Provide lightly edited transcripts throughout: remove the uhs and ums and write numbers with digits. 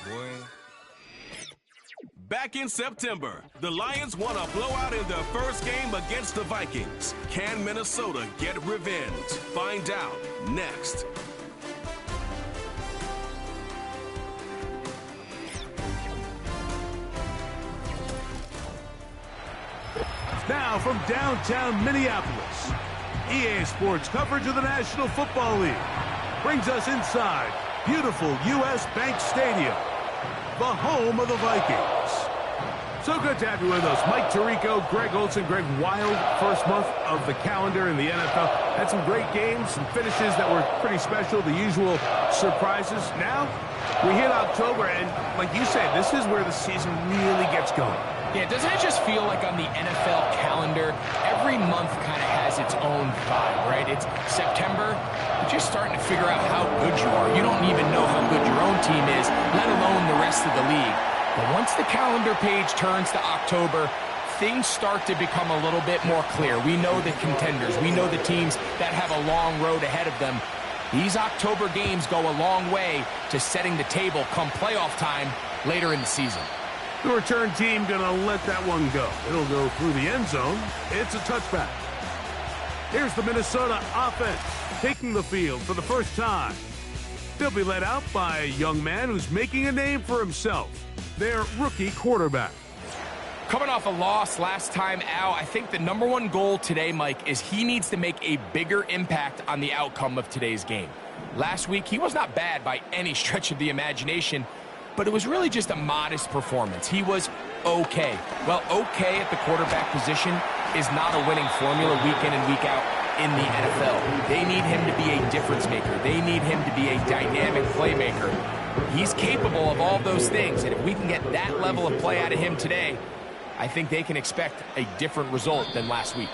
Boy. Back in September, the Lions won a blowout in their first game against the Vikings. Can Minnesota get revenge? Find out next. Now from downtown Minneapolis, EA Sports coverage of the National Football League brings us inside beautiful U.S. Bank Stadium, the home of the Vikings. So good to have you with us. Mike Tirico, Greg Olson. Greg, wild first month of the calendar in the NFL. Had some great games, some finishes that were pretty special, the usual surprises. Now, we hit October, and like you said, this is where the season really gets going. Yeah, doesn't it just feel like on the NFL calendar, every month kind of has its own vibe, right? It's September, you're just starting to figure out how good you are. You don't even know how good your own team is, let alone the rest of the league. But once the calendar page turns to October, things start to become a little bit more clear. We know the contenders. We know the teams that have a long road ahead of them. These October games go a long way to setting the table come playoff time later in the season. The return team gonna let that one go. It'll go through the end zone. It's a touchback. Here's the Minnesota offense taking the field for the first time. They'll be led out by a young man who's making a name for himself, their rookie quarterback. Coming off a loss last time out, I think the #1 goal today, Mike, is he needs to make a bigger impact on the outcome of today's game. Last week, he was not bad by any stretch of the imagination, but it was really just a modest performance. He was okay. Well, okay at the quarterback position is not a winning formula week in and week out in the NFL. They need him to be a difference maker. They need him to be a dynamic playmaker. He's capable of all those things, and if we can get that level of play out of him today, I think they can expect a different result than last week.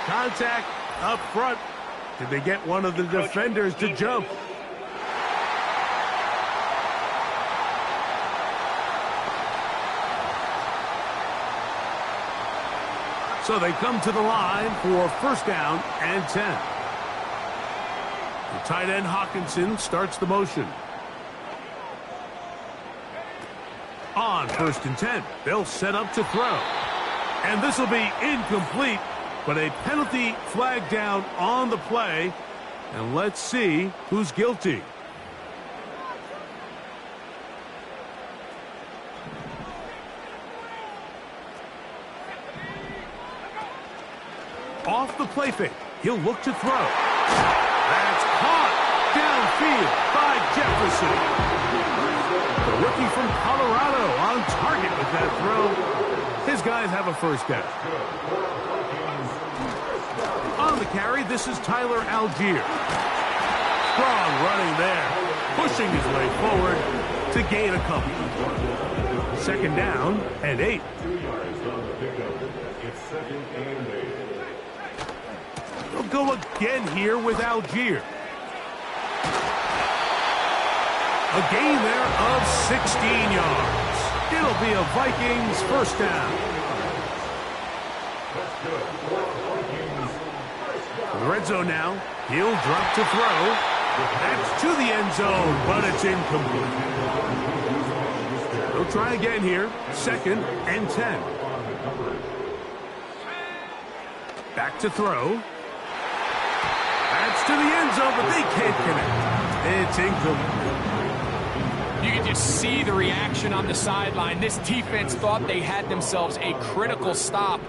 Contact up front. Did they get one of the defenders to jump? So they come to the line for first down and 10. The tight end Hawkinson starts the motion. On first and 10, they'll set up to throw. And this will be incomplete, but a penalty flag down on the play. And let's see who's guilty. Off the play fake, he'll look to throw. That's caught downfield by Jefferson. The rookie from Colorado on target with that throw. His guys have a first down. On the carry, this is Tyler Algier. Strong running there, pushing his way forward to gain a couple. Second down and 8. They'll go again here with Algier. A gain there of 16 yards. It'll be a Vikings first down. In the red zone now. He'll drop to throw. That's to the end zone, but it's incomplete. They'll try again here. Second and 10. Back to throw. That's to the end zone, but they can't connect. It's incomplete. You can just see the reaction on the sideline. This defense thought they had themselves a critical stop.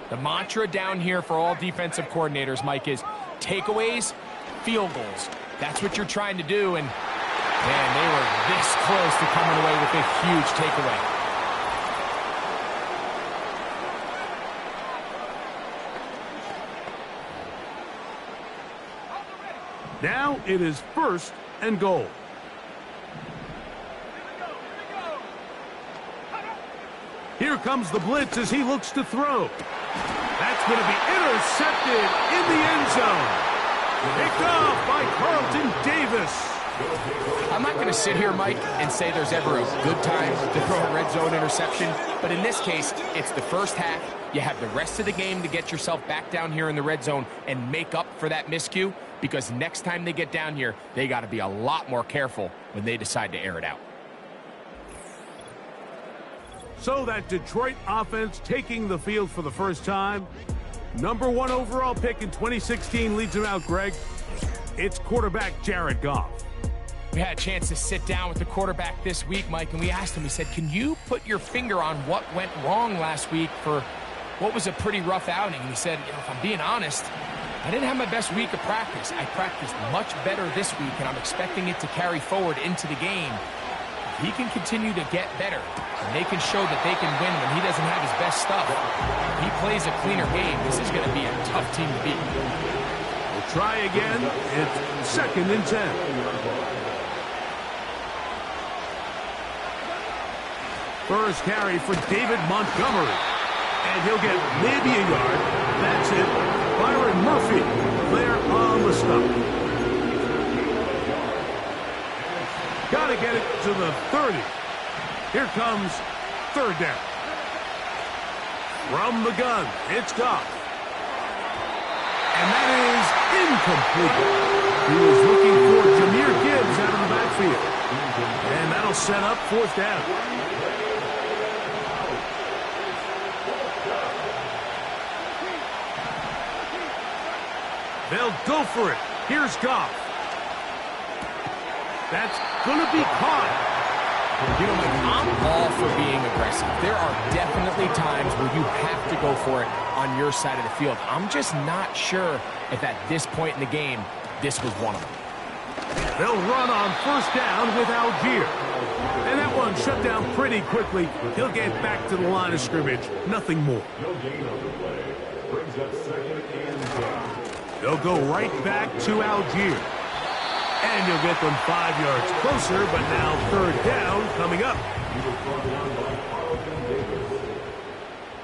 The mantra down here for all defensive coordinators, Mike, is takeaways, field goals. That's what you're trying to do, and man, they were this close to coming away with a huge takeaway. Now it is first and goal. Here comes the blitz as he looks to throw. That's going to be intercepted in the end zone. Picked off by Carlton Davis. I'm not going to sit here, Mike, and say there's ever a good time to throw a red zone interception, but in this case, it's the first half. You have the rest of the game to get yourself back down here in the red zone and make up for that miscue. because next time they get down here, they got to be a lot more careful when they decide to air it out. So that Detroit offense taking the field for the first time. Number 1 overall pick in 2016 leads them out, Greg. It's quarterback Jared Goff. We had a chance to sit down with the quarterback this week, Mike, and we asked him, we said, can you put your finger on what went wrong last week for what was a pretty rough outing? And he said, if I'm being honest, I didn't have my best week of practice. I practiced much better this week, and I'm expecting it to carry forward into the game. If he can continue to get better, and they can show that they can win when he doesn't have his best stuff, if he plays a cleaner game, this is going to be a tough team to beat. We'll try again. It's 2nd and 10. First carry for David Montgomery. And he'll get maybe a yard. That's it. Byron Murphy there on the stop. Got to get it to the 30. Here comes 3rd down. From the gun, it's Goff. And that is incomplete. He was looking for Jahmyr Gibbs out of the backfield. And that'll set up 4th down. They'll go for it. Here's Goff. That's going to be caught. You know, Mike, I'm all for being aggressive. There are definitely times where you have to go for it on your side of the field. I'm just not sure if at this point in the game, this was one of them. They'll run on 1st down with Algier. And that one shut down pretty quickly. He'll get back to the line of scrimmage. Nothing more. No gain on the play. Brings up 2nd and 10. They'll go right back to Algier. And you'll get them 5 yards closer, but now 3rd down coming up. He was brought down by Carlton Davis.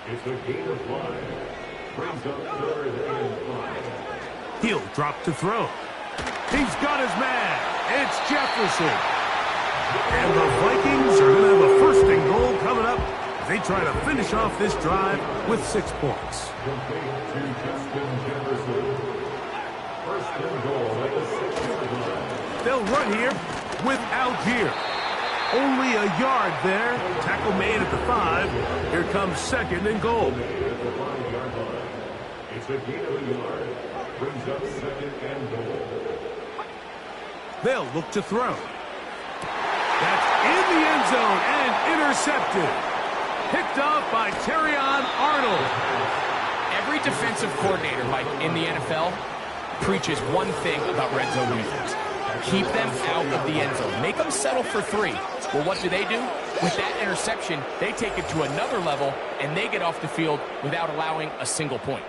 It's a gain of 5. Brings up 3rd and 5. He'll drop to throw. He's got his man. It's Jefferson. And the Vikings are going to have a 1st and goal coming up as they try to finish off this drive with 6 points. Complete to Justin Jefferson. 1st and goal at the 6-yard line. They'll run here with Algier. Only a yard there. Tackle made at the 5. Here comes 2nd and goal. At the 5-yard line. It's a gain of a yard. Brings up 2nd and goal. They'll look to throw. That's in the end zone and intercepted. Picked off by Terrion Arnold. Every defensive coordinator, Mike, in the NFL preaches one thing about red zone defense. Keep them out of the end zone. Make them settle for 3. Well, what do? With that interception, they take it to another level, and they get off the field without allowing a single point.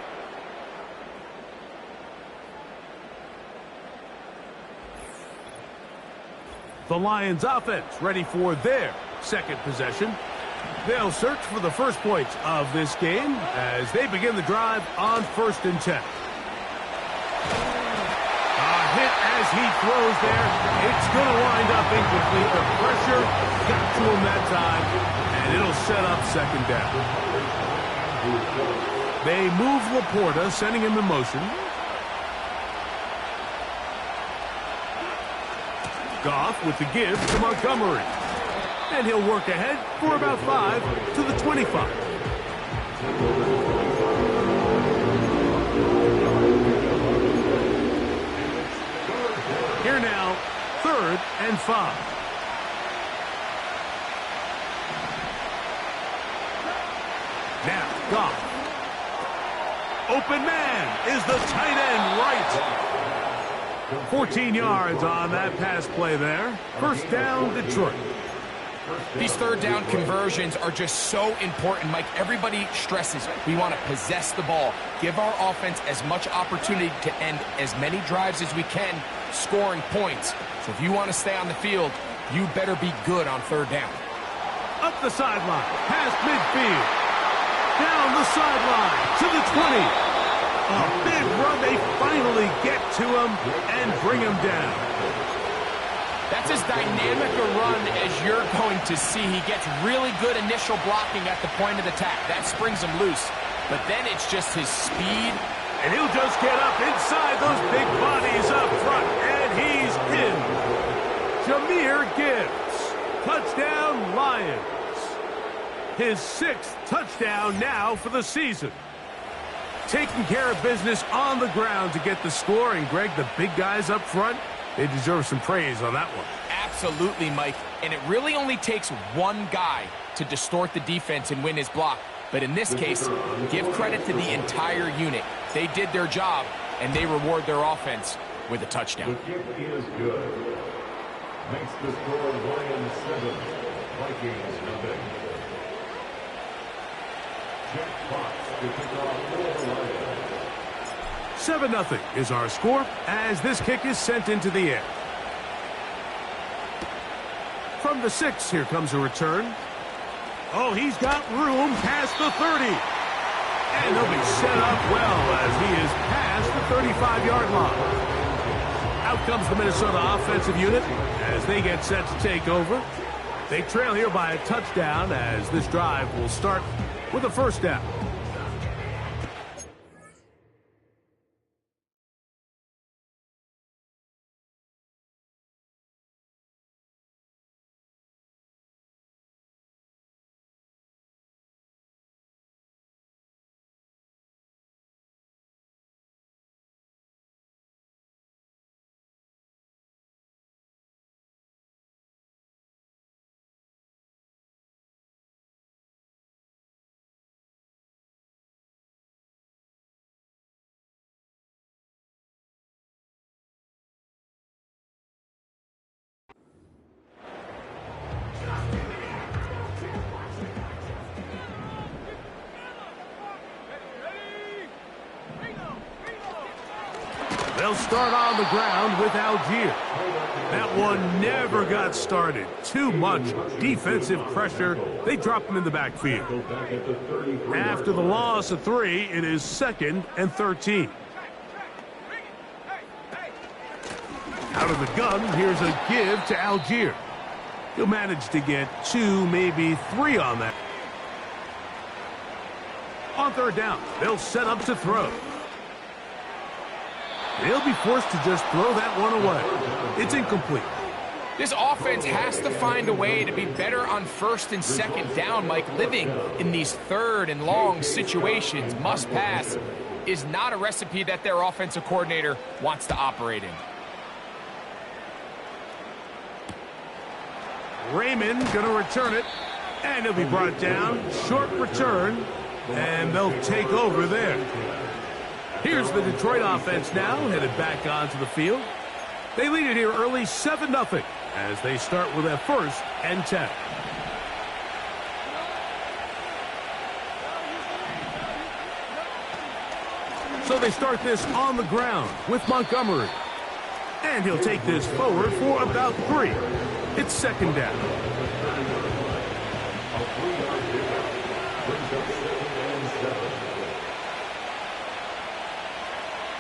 The Lions offense ready for their 2nd possession. They'll search for the 1st points of this game as they begin the drive on 1st and 10. Hit as he throws there. It's going to wind up incomplete. The pressure got to him that time, and it'll set up 2nd down. They move Laporta, sending him in motion. Goff with the give to Montgomery. And he'll work ahead for about 5 to the 25. Here now, 3rd and 5. Now, Goff. Open man is the tight end right. 14 yards on that pass play there. 1st down, Detroit. These 3rd down conversions are just so important, Mike. Everybody stresses we want to possess the ball, give our offense as much opportunity to end as many drives as we can, scoring points. So if you want to stay on the field, you better be good on 3rd down. Up the sideline, past midfield, down the sideline to the 20. A big run. They finally get to him and bring him down. That's as dynamic a run as you're going to see. He gets really good initial blocking at the point of attack. That springs him loose. But then it's just his speed And he'll just get up inside those big bodies up front. And he's in. Jahmyr Gibbs. Touchdown, Lions. His 6th touchdown now for the season. Taking care of business on the ground to get the score. And, Greg, the big guys up front, they deserve some praise on that one. Absolutely, Mike. And it really only takes one guy to distort the defense and win his block. But in this case, give credit to the entire unit. They did their job, and they reward their offense with a touchdown. The kick is good. Makes the score Lions 7, Vikings nothing. Jack Fox to kick off for the Lions. 7-0 is our score as this kick is sent into the air. From the 6, here comes a return. Oh, he's got room past the 30. And he'll be set up well as he is past the 35-yard line. Out comes the Minnesota offensive unit as they get set to take over. They trail here by a touchdown as this drive will start with a first down. They'll start on the ground with Algier. That one never got started. Too much defensive pressure. They drop him in the backfield. After the loss of 3, it is 2nd and 13. Out of the gun, here's a give to Algier. He'll manage to get 2, maybe 3 on that. On 3rd down, they'll set up to throw. They'll be forced to just throw that one away. It's incomplete. This offense has to find a way to be better on 1st and 2nd down, Mike. Living in these 3rd and long situations, must pass, is not a recipe that their offensive coordinator wants to operate in. Raymond going to return it, and he'll be brought down. Short return, and they'll take over there. Here's the Detroit offense now, headed back onto the field. They lead it here early 7-0 as they start with a 1st and 10. So they start this on the ground with Montgomery. And he'll take this forward for about 3. It's 2nd down.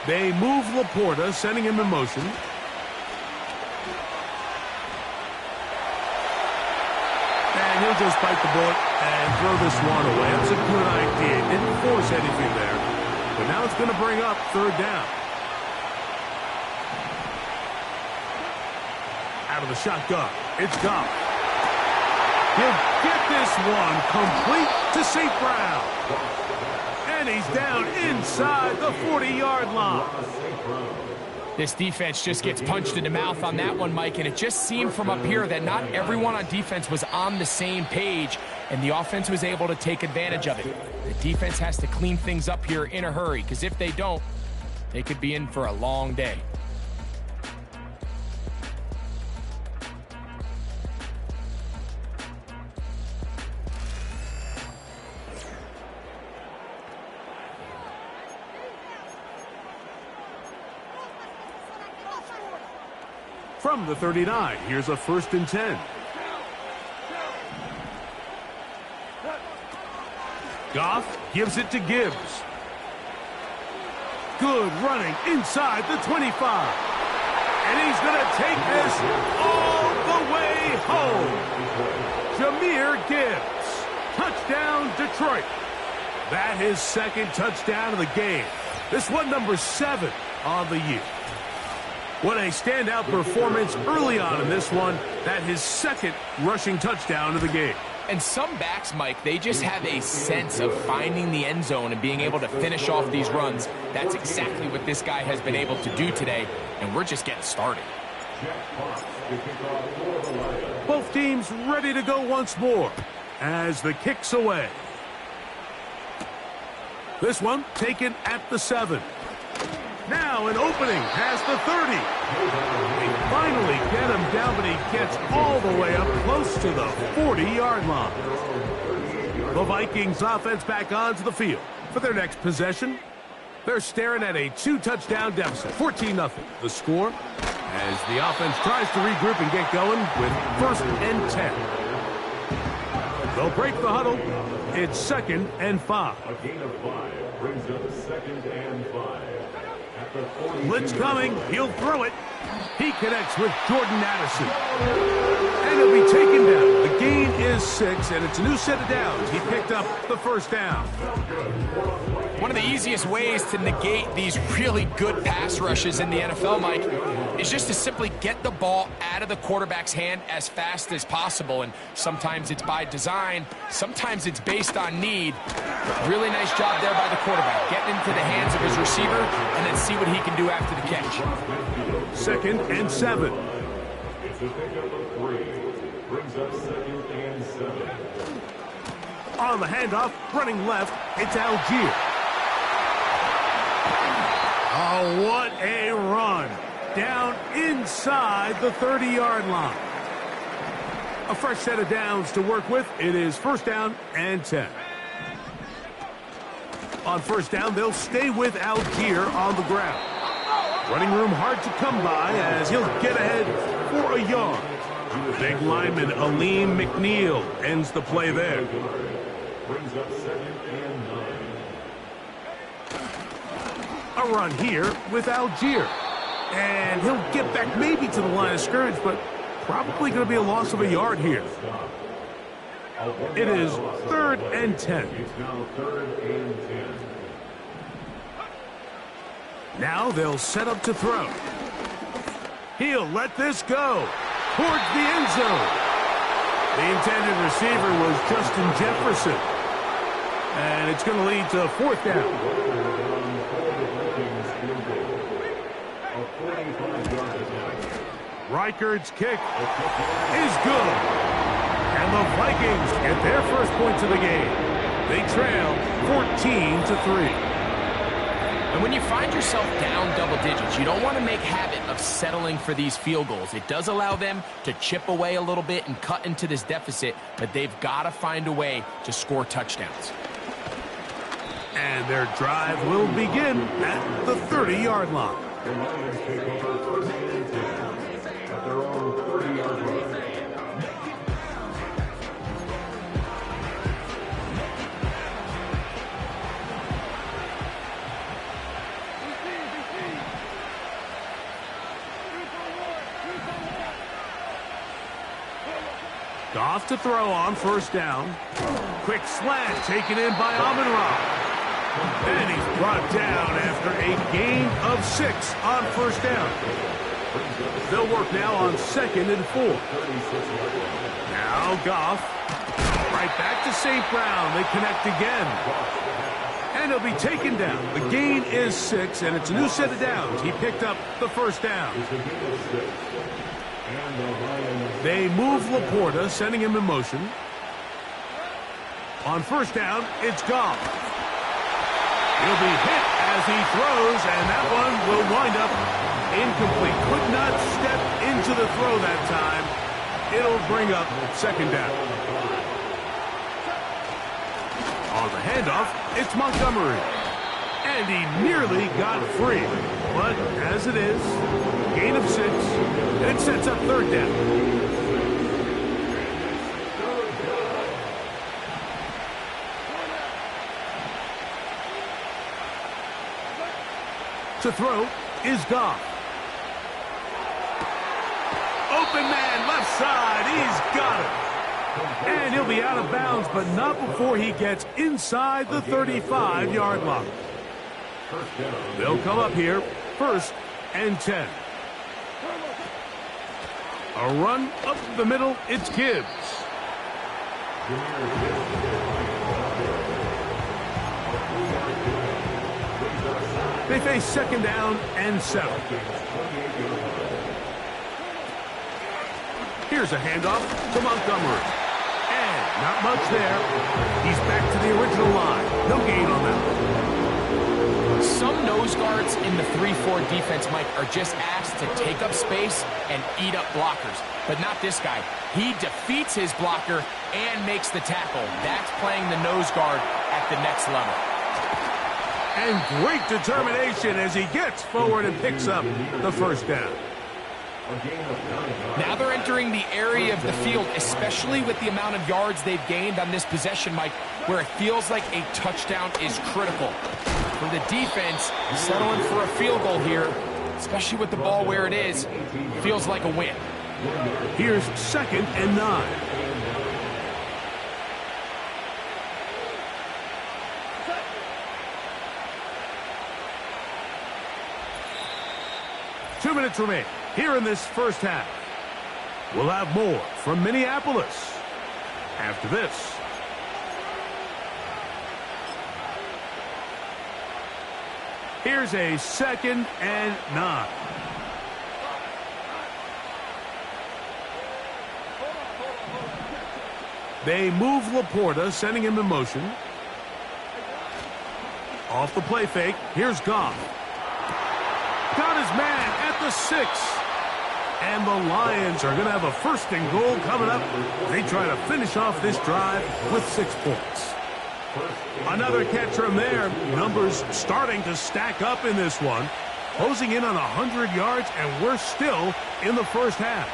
They move Laporta, sending him in motion. And he'll just bite the bullet and throw this one away. That's a good idea. Didn't force anything there. But now it's going to bring up 3rd down. Out of the shotgun, it's Goff. He'll get this one complete to St. Brown. And he's down inside the 40-yard line. This defense just gets punched in the mouth on that one, Mike, and it just seemed from up here that not everyone on defense was on the same page, and the offense was able to take advantage of it. The defense has to clean things up here in a hurry, because if they don't, they could be in for a long day. From the 39, here's a 1st and 10. Goff gives it to Gibbs. Good running inside the 25. And he's going to take this all the way home. Jahmyr Gibbs. Touchdown, Detroit. That is 2nd touchdown of the game. This one, number 7 on the year. What a standout performance early on in this one. That his second rushing touchdown of the game. And some backs, Mike, they just have a sense of finding the end zone and being able to finish off these runs. That's exactly what this guy has been able to do today, and we're just getting started. Both teams ready to go once more as the kick's away. This one taken at the 7. Now an opening past the 30. They finally get him down, but he gets all the way up close to the 40-yard line. The Vikings offense back onto the field for their next possession. They're staring at a 2-touchdown deficit, 14-0. The score as the offense tries to regroup and get going with 1st and 10. They'll break the huddle. It's 2nd and 5. A gain of 5 brings up 2nd and 5. Blitz coming. He'll throw it. He connects with Jordan Addison. And he'll be taken down. The gain is 6, and it's a new set of downs. He picked up the 1st down. One of the easiest ways to negate these really good pass rushes in the NFL, Mike, is just to simply get the ball out of the quarterback's hand as fast as possible. And sometimes it's by design, sometimes it's based on need. Really nice job there by the quarterback, getting into the hands of his receiver and then see what he can do after the catch. 2nd and 7. It's a pickup of 3. Brings up 2nd and 7. On the handoff, running left, it's Algier. Oh, what a run. Down inside the 30-yard line. A fresh set of downs to work with. It is 1st down and 10. On 1st down, they'll stay with Algier on the ground. Running room hard to come by as he'll get ahead for a yard. Big lineman Aleem McNeil ends the play there. Brings up 2nd and 9. A run here with Algier. And he'll get back maybe to the line of scrimmage, but probably going to be a loss of a yard here. It is 3rd and 10. It's now 3rd and 10. Now they'll set up to throw. He'll let this go towards the end zone. The intended receiver was Justin Jefferson. And it's going to lead to 4th down. Reichard's kick is good. And the Vikings get their first points of the game. They trail 14-3. And when you find yourself down double digits, you don't want to make habit of settling for these field goals. It does allow them to chip away a little bit and cut into this deficit, but they've got to find a way to score touchdowns. And their drive will begin at the 30-yard line. The Lions take over 1st and 10 at their own 30-yard line. Goff to throw on 1st down. Quick slant taken in by Amon-Ra. And he's brought down after a gain of 6 on 1st down. They'll work now on 2nd and 4. Now Goff. Right back to St. Brown. They connect again. And he'll be taken down. The gain is 6, and it's a new set of downs. He picked up the 1st down. They move Laporta, sending him in motion. On 1st down, it's Goff. He'll be hit as he throws, and that one will wind up incomplete. Could not step into the throw that time. It'll bring up 2nd down. On the handoff, it's Montgomery. And he nearly got free. But as it is, gain of 6, and it sets up 3rd down. To throw is Goff. Open man, left side. He's got it. And he'll be out of bounds, but not before he gets inside the 35-yard line. First down. They'll come up here, 1st and 10. A run up the middle, it's Gibbs. They face 2nd down and 7. Here's a handoff to Montgomery. And not much there. He's back to the original line. No gain on that one. Some nose guards in the 3-4 defense, Mike, are just asked to take up space and eat up blockers. But not this guy. He defeats his blocker and makes the tackle. That's playing the nose guard at the next level. And great determination as he gets forward and picks up the 1st down. Now they're entering the area of the field, especially with the amount of yards they've gained on this possession, Mike, where it feels like a touchdown is critical. For the defense, settling for a field goal here, especially with the ball where it is, feels like a win. Here's 2nd and 9. Two minutes remain here in this 1st half. We'll have more from Minneapolis after this. Here's a 2nd and 9. They move Laporta, sending him in motion. Off the play fake, here's Goff. Got his man at the 6. And the Lions are going to have a 1st and goal coming up. They try to finish off this drive with 6 points. Another catch from there. Numbers starting to stack up in this one. Closing in on 100 yards, and we're still in the 1st half.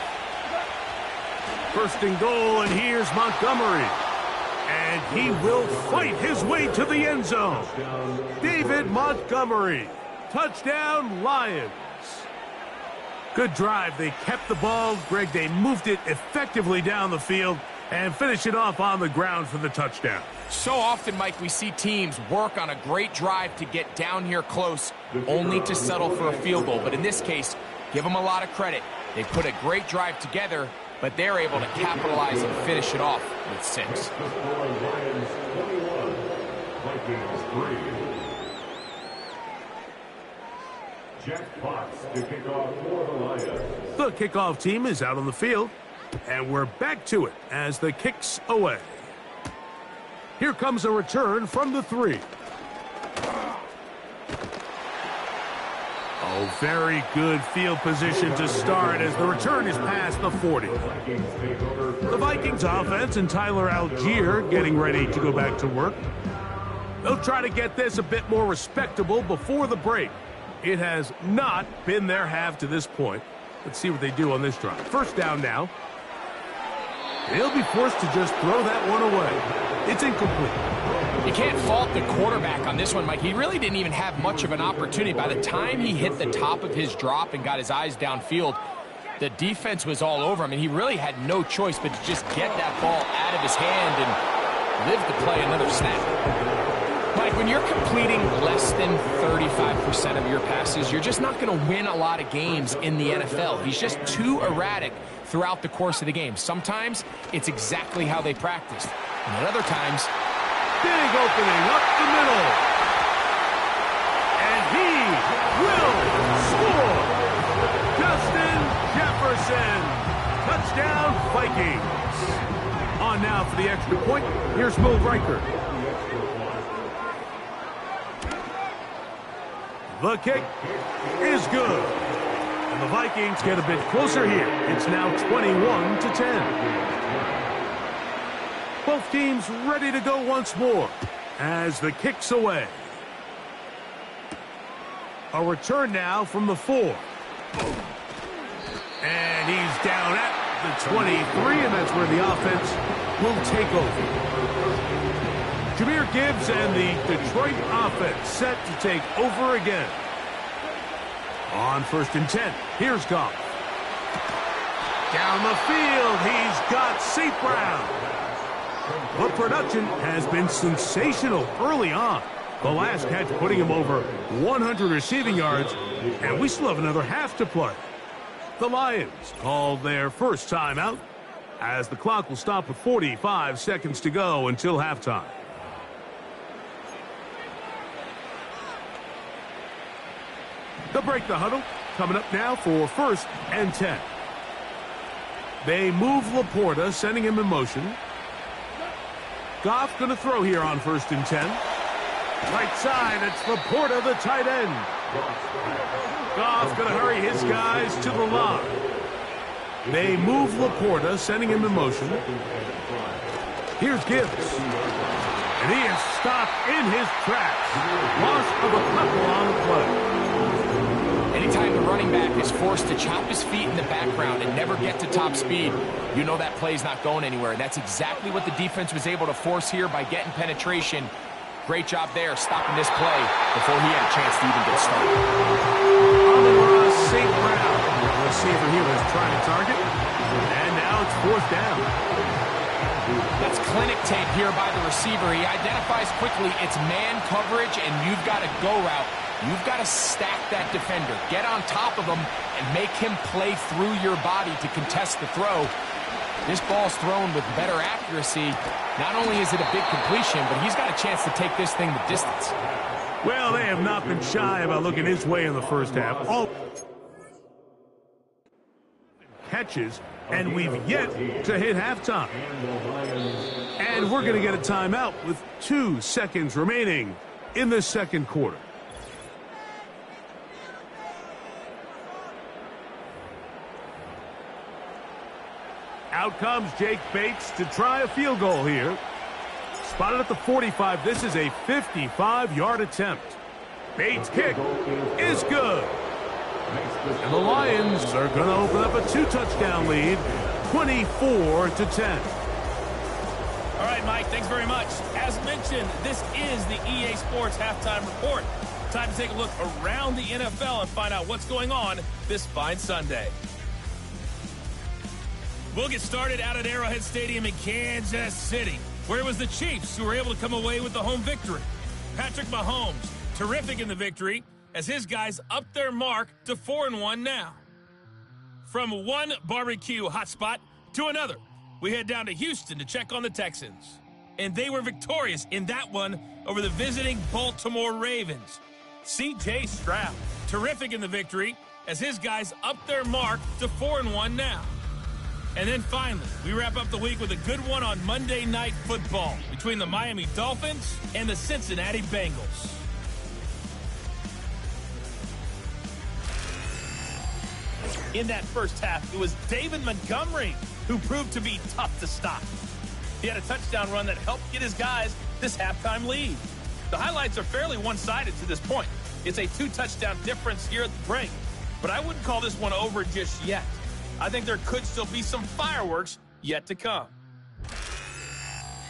1st and goal, and here's Montgomery. And he will fight his way to the end zone. David Montgomery. Touchdown, Lions. Good drive. They kept the ball. Greg, they moved it effectively down the field and finish it off on the ground for the touchdown. So often, Mike, we see teams work on a great drive to get down here close, only to settle for a field goal. But in this case, give them a lot of credit. They put a great drive together, but they're able to capitalize and finish it off with 6. Lions 21, Vikings 3. Jack Potts to kick off for the Lions. The kickoff team is out on the field, and we're back to it as the kick's away. Here comes a return from the 3. Oh, very good field position to start as the return is past the 40. The Vikings offense and Tyler Algier getting ready to go back to work. They'll try to get this a bit more respectable before the break. It has not been their half to this point. Let's see what they do on this drive. 1st down now. They'll be forced to just throw that one away. It's incomplete. You can't fault the quarterback on this one, Mike. He really didn't even have much of an opportunity. By the time he hit the top of his drop and got his eyes downfield, the defense was all over him, and he really had no choice but to just get that ball out of his hand and live to play another snap. Mike, when you're completing less than 35% of your passes, you're just not going to win a lot of games in the NFL. He's just too erratic throughout the course of the game. Sometimes it's exactly how they practiced. And at other times, big opening up the middle. And he will score. Justin Jefferson. Touchdown, Vikings. On now for the extra point. Here's Will Riker. The kick is good. And the Vikings get a bit closer here. It's now 21-10. Both teams ready to go once more as the kick's away. A return now from the 4. And he's down at the 23, and that's where the offense will take over. Jahmyr Gibbs and the Detroit offense set to take over again. On 1st and 10, here's Goff. Down the field, he's got St. Brown. The production has been sensational early on. The last catch putting him over 100 receiving yards, and we still have another half to play. The Lions call their first timeout as the clock will stop with 45 seconds to go until halftime. They'll break the huddle. Coming up now for 1st and 10. They move Laporta, sending him in motion. Goff going to throw here on 1st and 10. Right side, it's Laporta, the tight end. Goff's going to hurry his guys to the line. They move Laporta, sending him in motion. Here's Gibbs. And he is stopped in his tracks. Loss of a couple on the play. Anytime the running back is forced to chop his feet in the background and never get to top speed, you know that play's not going anywhere. And that's exactly what the defense was able to force here by getting penetration. Great job there, stopping this play before he had a chance to even get started. St. Brown, the receiver he was trying to target, and now it's 4th down. That's clinic tape here by the receiver. He identifies quickly it's man coverage, and you've got a go route. You've got to stack that defender, get on top of him, and make him play through your body to contest the throw. This ball's thrown with better accuracy. Not only is it a big completion, but he's got a chance to take this thing the distance. Well, they have not been shy about looking his way in the first half. All catches, and we've yet to hit halftime. And we're going to get a timeout with 2 seconds remaining in the second quarter. Out comes Jake Bates to try a field goal here. Spotted at the 45. This is a 55-yard attempt. Bates' kick is good. And the Lions are going to open up a 2-touchdown lead, 24-10. All right, Mike, thanks very much. As mentioned, this is the EA Sports Halftime Report. Time to take a look around the NFL and find out what's going on this fine Sunday. We'll get started out at Arrowhead Stadium in Kansas City, where it was the Chiefs who were able to come away with the home victory. Patrick Mahomes, terrific in the victory, as his guys upped their mark to 4-1 now. From one barbecue hotspot to another, we head down to Houston to check on the Texans. And they were victorious in that one over the visiting Baltimore Ravens. C.J. Stroud, terrific in the victory, as his guys upped their mark to 4-1 now. And then finally, we wrap up the week with a good one on Monday Night Football between the Miami Dolphins and the Cincinnati Bengals. In that first half, it was David Montgomery who proved to be tough to stop. He had a touchdown run that helped get his guys this halftime lead. The highlights are fairly one-sided to this point. It's a 2-touchdown difference here at the break, but I wouldn't call this one over just yet. I think there could still be some fireworks yet to come.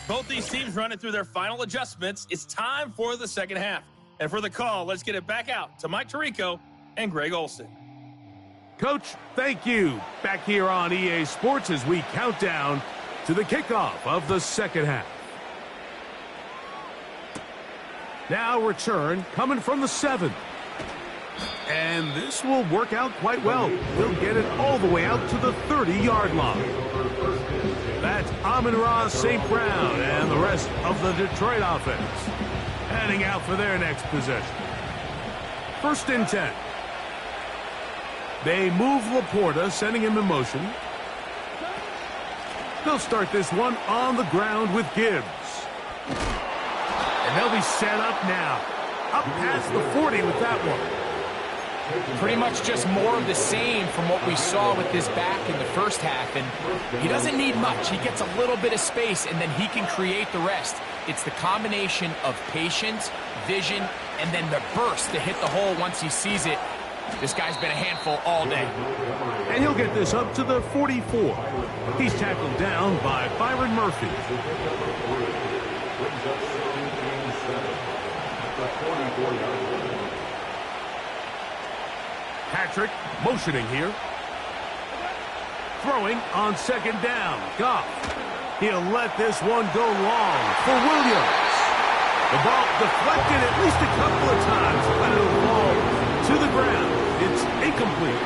Both these teams running through their final adjustments. It's time for the second half. And for the call, let's get it back out to Mike Tirico and Greg Olsen. Coach, thank you. Back here on EA Sports as we count down to the kickoff of the second half. Now return coming from the 7. And this will work out quite well. They'll get it all the way out to the 30-yard line. That's Amon-Ra St. Brown and the rest of the Detroit offense heading out for their next possession. 1st and 10. They move Laporta, sending him in motion. They'll start this one on the ground with Gibbs. And they'll be set up now. Up past the 40 with that one. Pretty much just more of the same from what we saw with this back in the first half. And he doesn't need much. He gets a little bit of space, and then he can create the rest. It's the combination of patience, vision, and then the burst to hit the hole once he sees it. This guy's been a handful all day. And he'll get this up to the 44. He's tackled down by Byron Murphy. Patrick motioning here. Throwing on 2nd down. Goff. He'll let this one go long for Williams. The ball deflected at least a couple of times, but it'll fall to the ground. It's incomplete.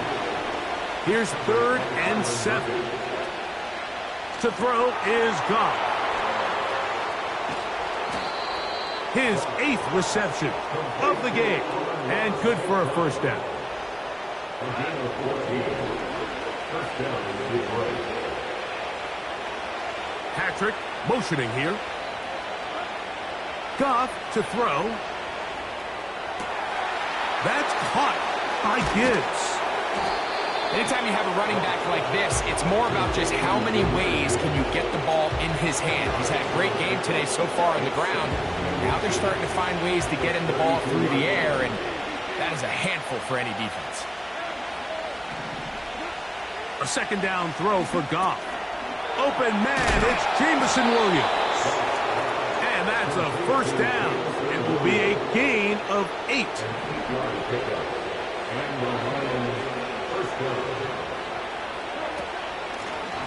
Here's 3rd and 7. To throw is Goff. His 8th reception of the game, and good for a first down. A gain of 14. First down in Detroit. Patrick motioning here. Goff to throw. That's caught by Gibbs. Anytime you have a running back like this, it's more about just how many ways can you get the ball in his hand. He's had a great game today so far on the ground. Now they're starting to find ways to get him the ball through the air, and that is a handful for any defense. A second down throw for Goff. Open man, it's Jameson Williams. And that's a first down. It will be a gain of 8.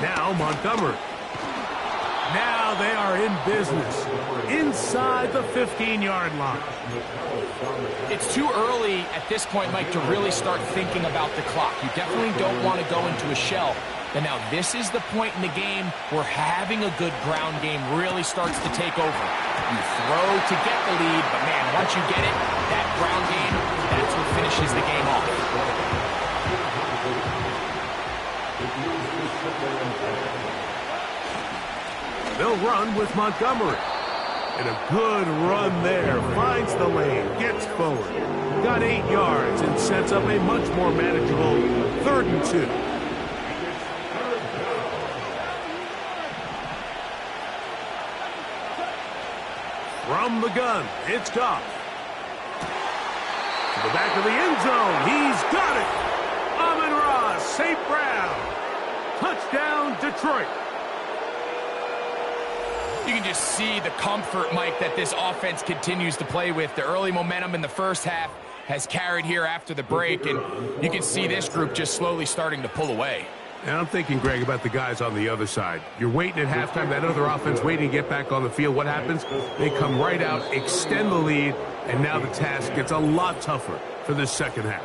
Now Montgomery. Now they are in business inside the 15-yard line. It's too early at this point, Mike, to really start thinking about the clock. You definitely don't want to go into a shell. But now this is the point in the game where having a good ground game really starts to take over. You throw to get the lead, but man, once you get it, that ground game, that's what finishes the game off. They'll run with Montgomery. And a good run there. Finds the lane. Gets forward. Got 8 yards and sets up a much more manageable 3rd and 2. From the gun, it's Goff. To the back of the end zone. He's got it. Amon-Ra St. Brown. Touchdown, Detroit. You can just see the comfort, Mike, that this offense continues to play with. The early momentum in the first half has carried here after the break, and you can see this group just slowly starting to pull away. And I'm thinking, Greg, about the guys on the other side. You're waiting at halftime, that other offense waiting to get back on the field. What happens? They come right out, extend the lead, and now the task gets a lot tougher for this second half.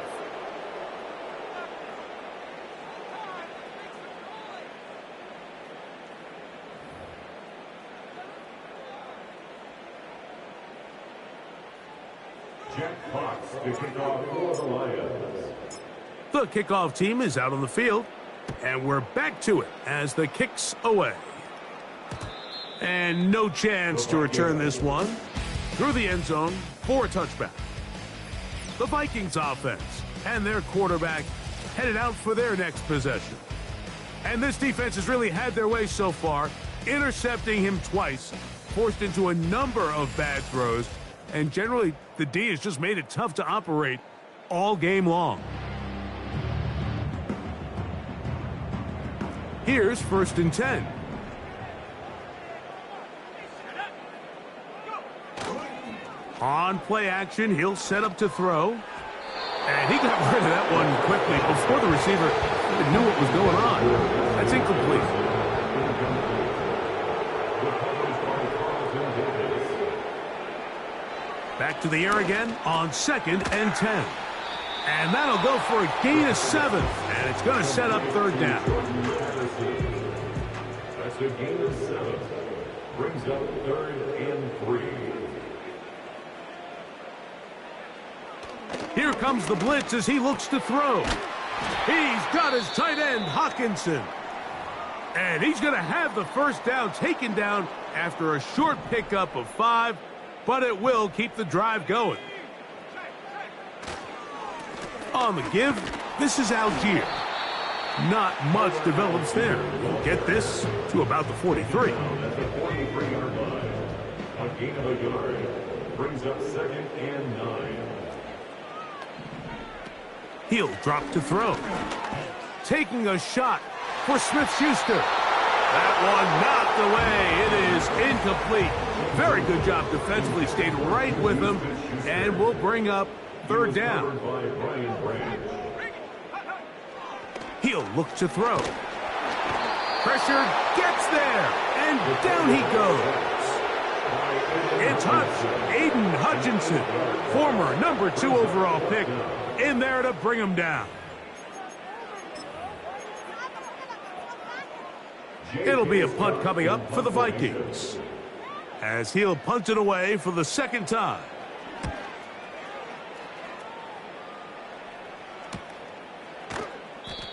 Jack Fox to kick off for the Lions. The kickoff team is out on the field, and we're back to it as the kick's away. And no chance to return this one through the end zone for a touchback. The Vikings offense and their quarterback headed out for their next possession. And this defense has really had their way so far, intercepting him twice, forced into a number of bad throws, and generally the D has just made it tough to operate all game long. Here's 1st and 10. On play action, he'll set up to throw. And he got rid of that one quickly before the receiver even knew what was going on. That's incomplete. Back to the air again on 2nd and 10. And that'll go for a gain of 7. And it's going to set up 3rd down. That's a gain of 7. Brings up 3rd and 3. Here comes the blitz as he looks to throw. He's got his tight end, Hawkinson. And he's going to have the first down taken down after a short pickup of 5, but it will keep the drive going. On the give, this is Algier. Not much develops there. We'll get this to about the 43. At the 43-yard line. A gain of a yard. Brings up 2nd and 9. He'll drop to throw. Taking a shot for Smith-Schuster. That one knocked away. It is incomplete. Very good job defensively. Stayed right with him. And will bring up 3rd down. He'll look to throw. Pressure gets there. And down he goes. It's Aiden Hutchinson, former number 2 overall pick, in there to bring him down. It'll be a punt coming up for the Vikings, as he'll punt it away for the second time.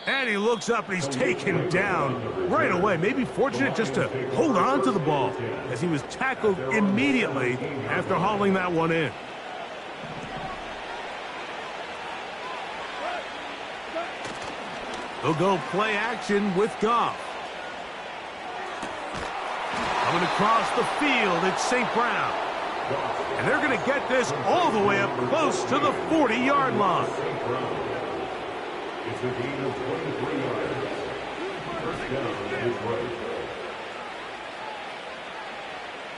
And he looks up and he's taken down right away. Maybe fortunate just to hold on to the ball, as he was tackled immediately after hauling that one in. They'll go play action with Goff. Coming across the field, it's St. Brown. And they're going to get this all the way up close to the 40-yard line. It's a gain of 23 yards. First down is right.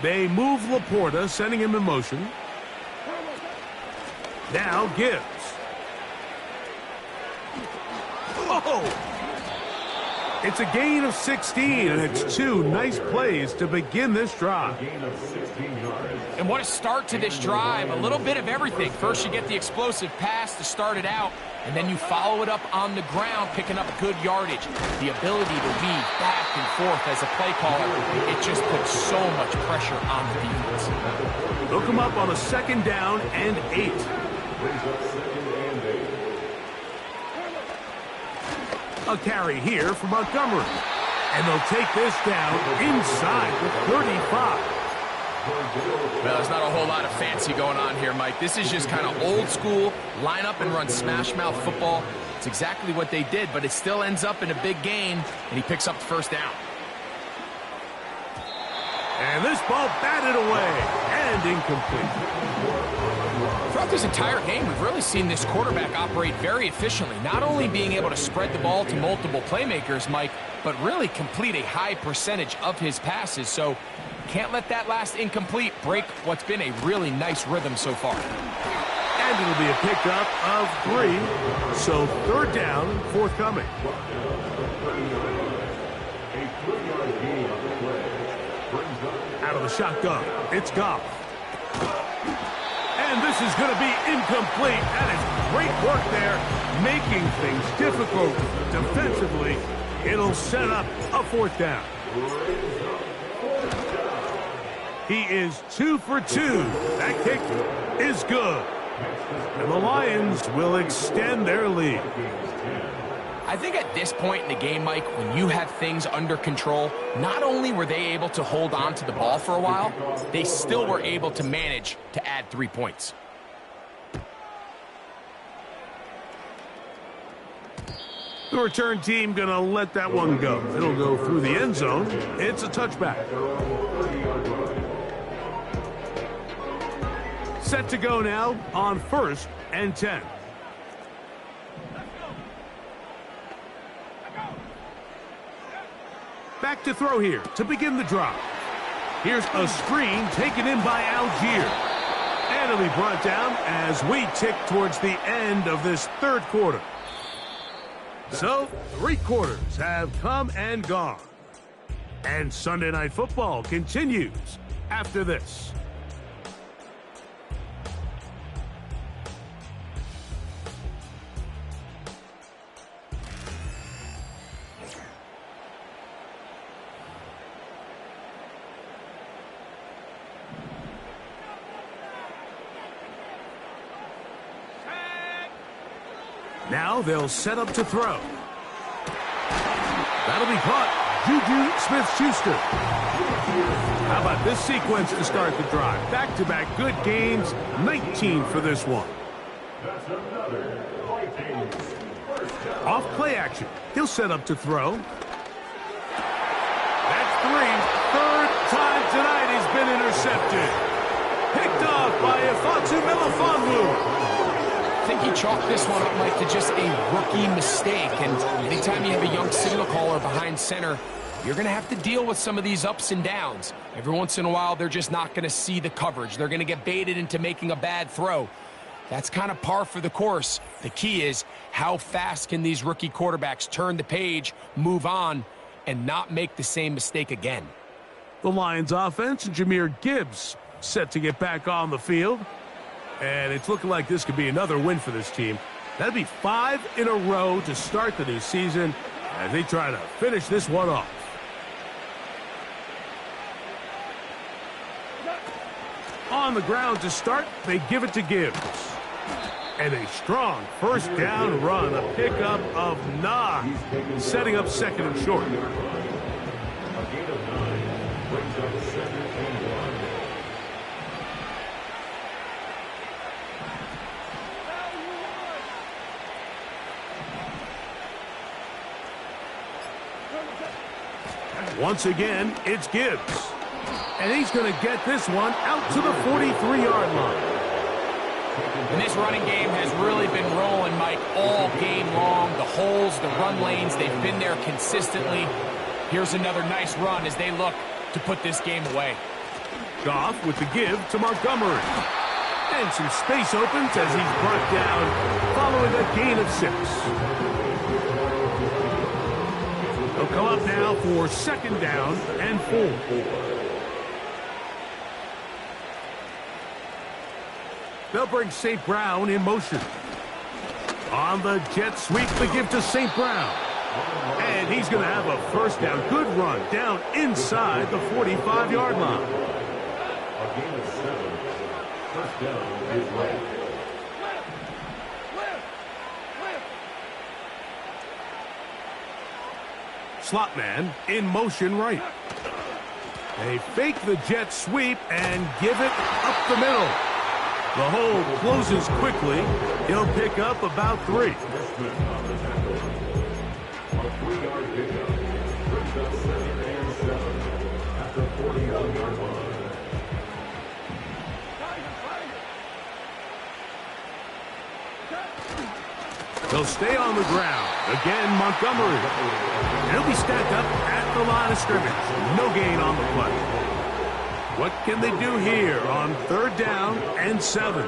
They move Laporta, sending him in motion. Now Gibbs. Oh! It's a gain of 16, and it's 2 nice plays to begin this drive. Gain of 16 yards. And what a start to this drive. A little bit of everything. First, you get the explosive pass to start it out, and then you follow it up on the ground, picking up good yardage. The ability to weave back and forth as a play caller, it just puts so much pressure on the defense. They'll come up on a 2nd down and 8. Brings up 2nd and 8. A carry here for Montgomery. And they'll take this down inside the 35. Well, there's not a whole lot of fancy going on here, Mike. This is just kind of old school, line up and run smash mouth football. It's exactly what they did, but it still ends up in a big gain, and he picks up the first down. And this ball batted away and incomplete. Throughout this entire game, we've really seen this quarterback operate very efficiently, not only being able to spread the ball to multiple playmakers, Mike, but really complete a high percentage of his passes. So can't let that last incomplete break what's been a really nice rhythm so far. And it'll be a pickup of 3. So 3rd down, forthcoming. Out of the shotgun, it's Goff. And this is going to be incomplete. That is great work there, making things difficult defensively. It'll set up a 4th down. He is 2 for 2. That kick is good. And the Lions will extend their lead. I think at this point in the game, Mike, when you have things under control, not only were they able to hold on to the ball for a while, they still were able to manage to add 3 points. The return team going to let that one go. It'll go through the end zone. It's a touchback. Set to go now on 1st and 10. Back to throw here to begin the drive. Here's a screen taken in by Algier. And it'll be brought down as we tick towards the end of this 3rd quarter. So, 3 quarters have come and gone. And Sunday Night Football continues after this. Now they'll set up to throw. That'll be caught. Juju Smith-Schuster. How about this sequence to start the drive? Back-to-back good gains. 19 for this one. That's another Vikings first down. Off play action. He'll set up to throw. That's 3. 3rd time tonight he's been intercepted. Picked off by Ifotu Melifonwu. I think he chalked this one up, Mike, to just a rookie mistake. And anytime you have a young signal caller behind center, you're going to have to deal with some of these ups and downs. Every once in a while, they're just not going to see the coverage. They're going to get baited into making a bad throw. That's kind of par for the course. The key is how fast can these rookie quarterbacks turn the page, move on, and not make the same mistake again. The Lions offense, Jahmyr Gibbs set to get back on the field. And it's looking like this could be another win for this team. That'd be 5 in a row to start the new season as they try to finish this one off. On the ground to start, they give it to Gibbs. And a strong first down run, a pickup of 9, setting up second and short. A gain of 9 brings up 2nd and 1. Once again, it's Gibbs. And he's going to get this one out to the 43-yard line. And this running game has really been rolling, Mike, all game long. The holes, the run lanes, they've been there consistently. Here's another nice run as they look to put this game away. Goff with the give to Montgomery. And some space opens as he's brought down following a gain of 6. He'll come up now for 2nd down and 4. They'll bring St. Brown in motion. On the jet sweep, the give to St. Brown. And he's going to have a first down. Good run down inside the 45-yard line. A gain of 7. First down is right. Slot man in motion right. They fake the jet sweep and give it up the middle. The hole closes quickly. He'll pick up about 3. A 3-yard pickup brings up 2nd and 7 at the 41-yard line. He'll stay on the ground. Again, Montgomery. And he'll be stacked up at the line of scrimmage. No gain on the play. What can they do here on 3rd down and 7?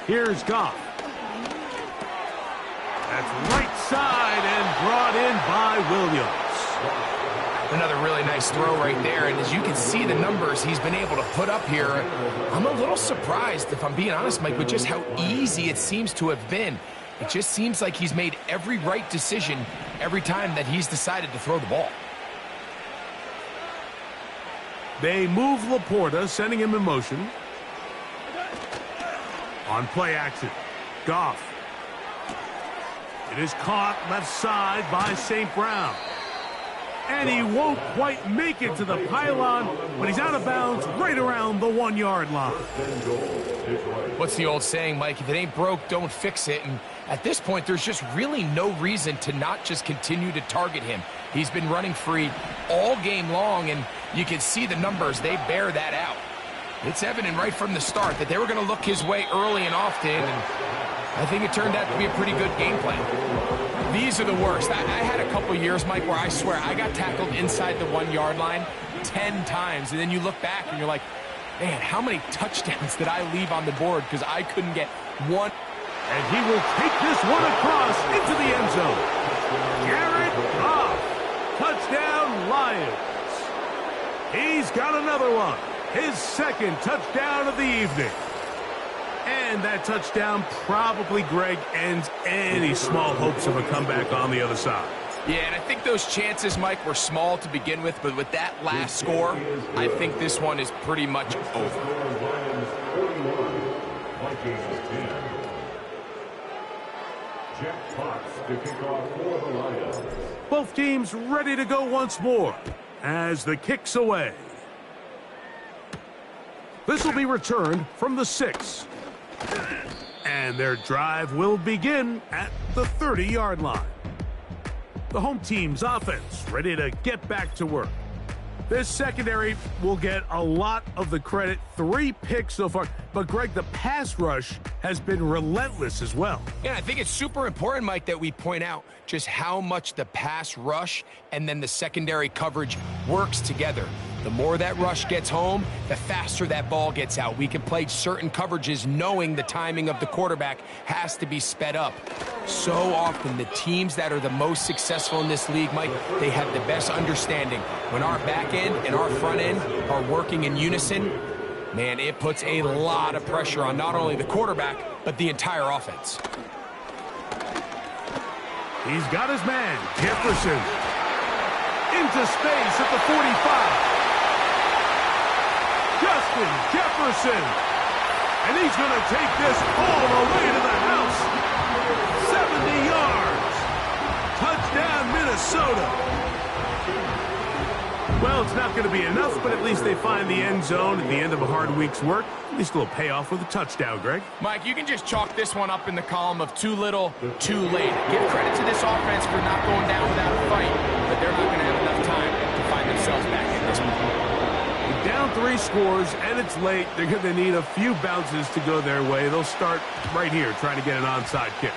Here's Goff. That's right side and brought in by Williams. Another really nice throw right there, and as you can see the numbers he's been able to put up here, I'm a little surprised, if I'm being honest, Mike, with just how easy it seems to have been. It just seems like he's made every right decision every time that he's decided to throw the ball. They move Laporta, sending him in motion. On play action, Goff. It is caught left side by St. Brown. And he won't quite make it to the pylon, but he's out of bounds right around the 1-yard line. What's the old saying, Mike? If it ain't broke, don't fix it. And at this point, there's just really no reason to not just continue to target him. He's been running free all game long, and you can see the numbers. They bear that out. It's evident right from the start that they were going to look his way early and often, and I think it turned out to be a pretty good game plan. These are the worst. I had a couple years, Mike, where I swear I got tackled inside the 1-yard line 10 times, and then you look back and you're like, man, how many touchdowns did I leave on the board because I couldn't get one? And he will take this one across into the end zone. Jared Goff. Touchdown, Lions. He's got another one. His 2nd touchdown of the evening. And that touchdown probably, Greg, ends any small hopes of a comeback on the other side. Yeah, and I think those chances, Mike, were small to begin with, but with that last score, I think this one is pretty much over. Jack Potts to kick off for the Lions. Both teams ready to go once more as the kick's away. This will be returned from the 6. And their drive will begin at the 30-yard line. The home team's offense ready to get back to work. This secondary will get a lot of the credit. 3 picks so far. But, Greg, the pass rush has been relentless as well. Yeah, I think it's super important, Mike, that we point out just how much the pass rush and then the secondary coverage works together. The more that rush gets home, the faster that ball gets out. We can play certain coverages knowing the timing of the quarterback has to be sped up. So often, the teams that are the most successful in this league, Mike, they have the best understanding. When our back end and our front end are working in unison, man, it puts a lot of pressure on not only the quarterback, but the entire offense. He's got his man, Jefferson. Into space at the 45. Justin Jefferson. And he's going to take this all the way to the house. 70 yards. Touchdown, Minnesota. Well, it's not going to be enough, but at least they find the end zone at the end of a hard week's work. At least a little payoff with a touchdown, Greg. Mike, you can just chalk this one up in the column of too little, too late. Give credit to this offense for not going down without a fight, but they're not going to have enough time to find themselves back at this point. Down 3 scores, and it's late. They're going to need a few bounces to go their way. They'll start right here trying to get an onside kick.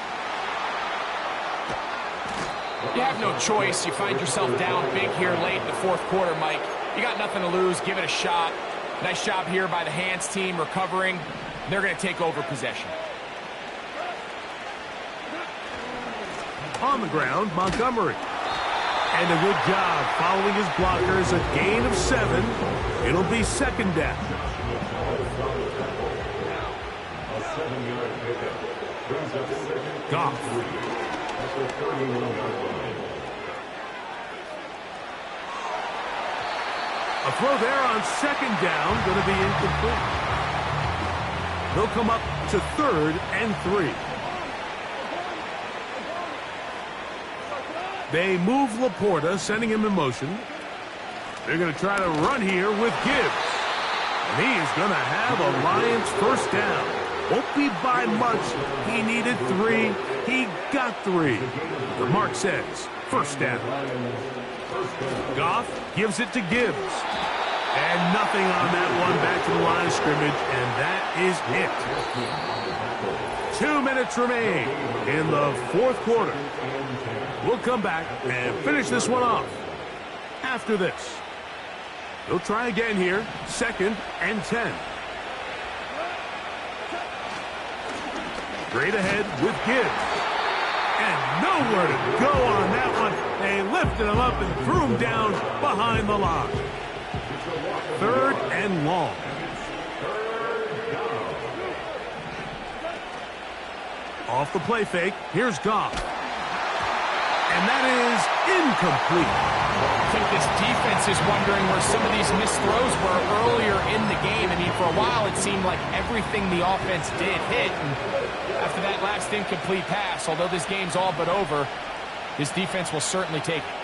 You have no choice. You find yourself down big here late in the fourth quarter, Mike. You got nothing to lose. Give it a shot. Nice job here by the hands team recovering. They're going to take over possession. On the ground, Montgomery. And a good job following his blockers. A gain of 7. It'll be second down. Goff. A throw there on second down, going to be incomplete. They'll come up to 3rd and 3. They move Laporta, sending him in motion. They're going to try to run here with Gibbs. And he is going to have a Lions first down. Won't be by much. He needed 3. He got 3. The mark says first down. Goff gives it to Gibbs. And nothing on that one, back to the line of scrimmage, and that is it. 2 minutes remain in the fourth quarter. We'll come back and finish this one off after this. They'll try again here, 2nd and 10. Straight ahead with Gibbs. And nowhere to go on that one. They lifted him up and threw him down behind the line. 3rd and long. Off the play fake, here's Goff. And that is incomplete. I think this defense is wondering where some of these missed throws were earlier in the game. I mean, for a while it seemed like everything the offense did hit. And after that last incomplete pass, although this game's all but over, this defense will certainly take it.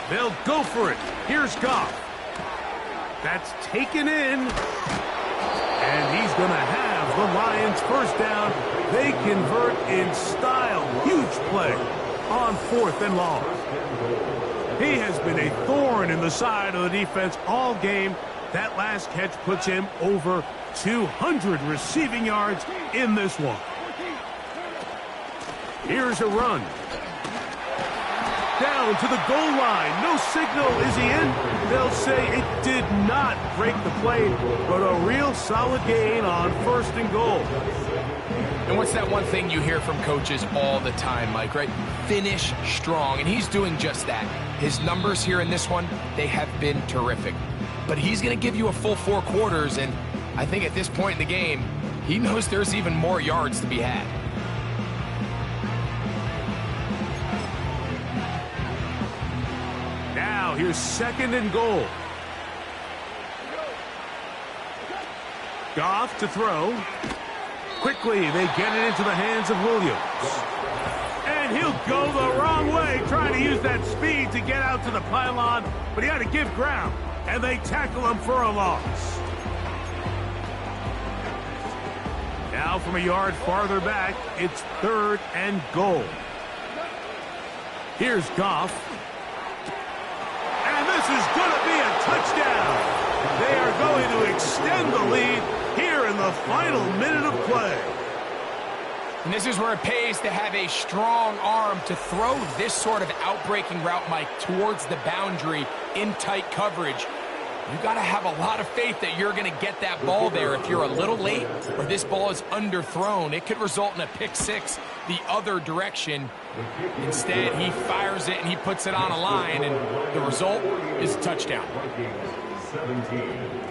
They'll go for it. Here's Goff. That's taken in. And he's going to have the Lions first down. They convert in style. Huge play on 4th and long. He has been a thorn in the side of the defense all game. That last catch puts him over 200 receiving yards in this one. Here's a run. Down to the goal line. No signal. Is he in? They'll say it did not break the play, but a real solid gain on 1st and goal. And what's that one thing you hear from coaches all the time, Mike, right? Finish strong, and he's doing just that. His numbers here in this one, they have been terrific. But he's going to give you a full 4 quarters, and I think at this point in the game, he knows there's even more yards to be had. Now here's 2nd and goal. Goff to throw. Quickly, they get it into the hands of Williams. And he'll go the wrong way, trying to use that speed to get out to the pylon, but he had to give ground, and they tackle him for a loss. Now from a yard farther back, it's 3rd and goal. Here's Goff. And this is going to be a touchdown. They are going to extend the lead here in the final minute of play. And this is where it pays to have a strong arm to throw this sort of outbreaking route, Mike, towards the boundary in tight coverage. You got to have a lot of faith that you're going to get that ball there. If you're a little late or this ball is underthrown, it could result in a pick six the other direction. Instead, he fires it and he puts it on a line, and the result is a touchdown. 17.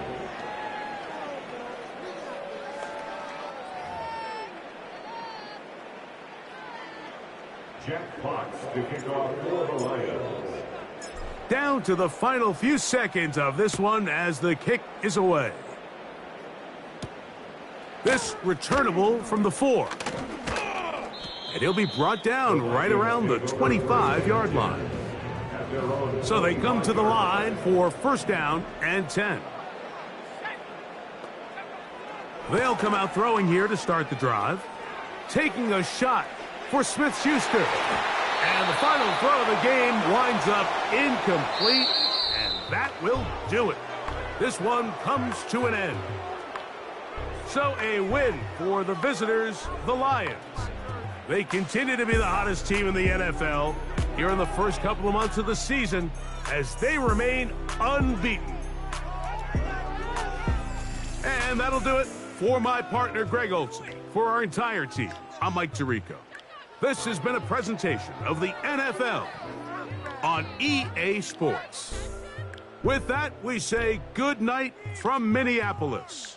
Jack Fox to kick off for the Lions. Down to the final few seconds of this one as the kick is away. This returnable from the 4. And he'll be brought down right around the 25-yard line. So they come to the line for first down and 10. They'll come out throwing here to start the drive. Taking a shot for Smith-Schuster. And the final throw of the game winds up incomplete, and that will do it. This one comes to an end. So a win for the visitors, the Lions. They continue to be the hottest team in the NFL here in the first couple of months of the season as they remain unbeaten. And that'll do it for my partner, Greg Olson. For our entire team, I'm Mike Tirico. This has been a presentation of the NFL on EA Sports. With that, we say good night from Minneapolis.